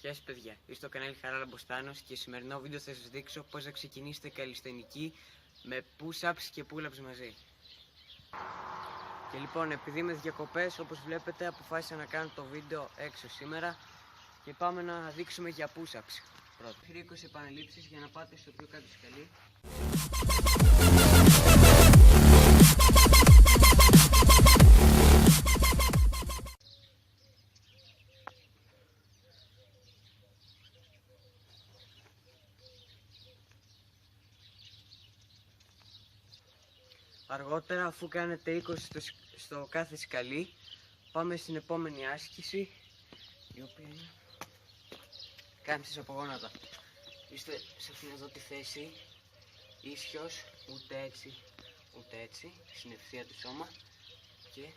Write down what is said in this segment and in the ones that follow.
Γεια σας παιδιά, είστε στο κανάλι Χαράλα Μποστάνος και σημερινό βίντεο θα σας δείξω πώς να ξεκινήσετε καλλισθενική με push-ups και pull-ups μαζί. Και λοιπόν, επειδή είμαι διακοπές, όπως βλέπετε, αποφάσισα να κάνω το βίντεο έξω σήμερα και πάμε να δείξουμε για push-ups. Πρώτα, 20 επαναλήψεις για να πάτε στο πιο κάτω σκαλί. Αργότερα, αφού κάνετε 20 στο κάθε σκαλί, πάμε στην επόμενη άσκηση, η οποία είναι κάμψεις από γόνατα. Είστε σε αυτήν εδώ τη θέση, ίσιος, ούτε έτσι, στην ευθεία του σώμα και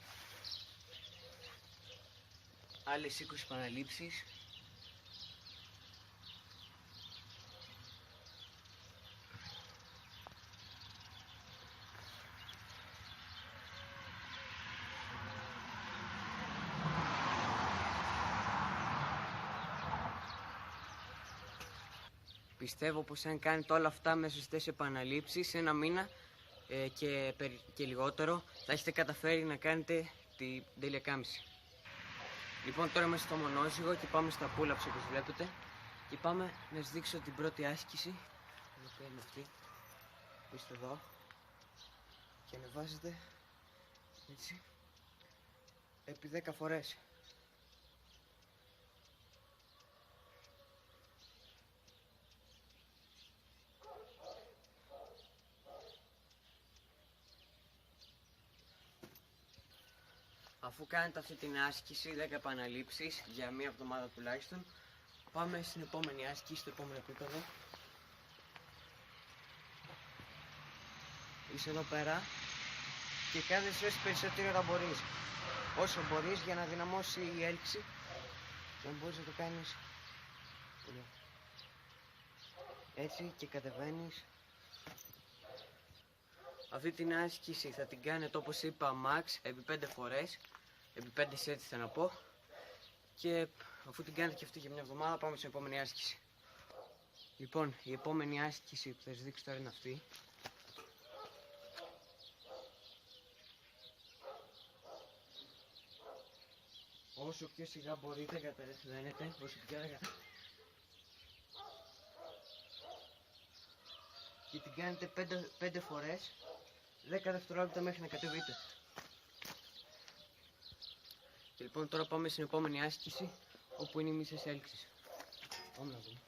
άλλες 20 επαναλήψεις. Πιστεύω πως αν κάνετε όλα αυτά με σωστές επαναλήψεις, σε ένα μήνα και λιγότερο, θα έχετε καταφέρει να κάνετε την τέλεια κάμψη. Λοιπόν, τώρα είμαστε στο μονόζυγο και πάμε στα pull-ups όπως βλέπετε. Και πάμε να σας δείξω την πρώτη άσκηση, η οποία είναι αυτή, που είστε εδώ. Και ανεβάζετε έτσι, επί 10 φορές. Αφού κάνετε αυτή την άσκηση, 10 επαναλήψεις για μία εβδομάδα τουλάχιστον, πάμε στην επόμενη άσκηση, στο επόμενο επίπεδο. Είσαι εδώ πέρα και κάνεις όσο περισσότερη ώρα μπορείς. Όσο μπορείς για να δυναμώσει η έλξη και αν μπορείς να το κάνεις έτσι και κατεβαίνεις. Αυτή την άσκηση θα την κάνετε όπως είπα max επί 5 φορές, επί 5 sets θα να πω, και αφού την κάνετε και αυτή για μια εβδομάδα πάμε στην επόμενη άσκηση. Λοιπόν, η επόμενη άσκηση που θα σας δείξω τώρα είναι αυτή. Όσο πιο σιγά μπορείτε κατεβαίνετε, όσο πιο αργά. Και την κάνετε 5 φορές, 10 δευτερόλεπτα μέχρι να κατεβείτε. Και λοιπόν τώρα πάμε στην επόμενη άσκηση, όπου είναι οι μισές έλξεις. Πάμε να δούμε.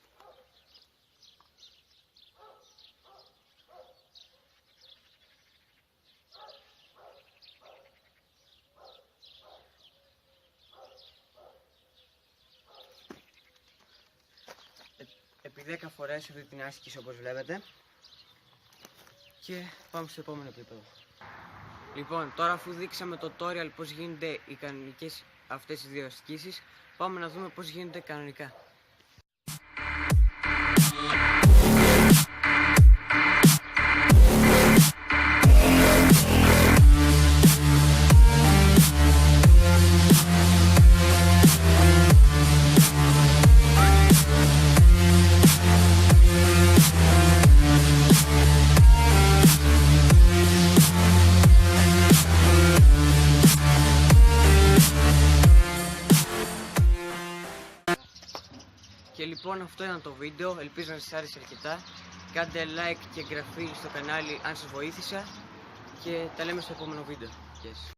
Επί 10 φορές αυτή την άσκηση όπως βλέπετε. Και πάμε στο επόμενο επίπεδο. Λοιπόν, τώρα αφού δείξαμε το tutorial πώς γίνονται οι κανονικές αυτές οι δύο ασκήσεις, πάμε να δούμε πώς γίνονται κανονικά. Και λοιπόν αυτό ήταν το βίντεο, ελπίζω να σας άρεσε αρκετά. Κάντε like και εγγραφή στο κανάλι αν σας βοήθησα και τα λέμε στο επόμενο βίντεο. Yes.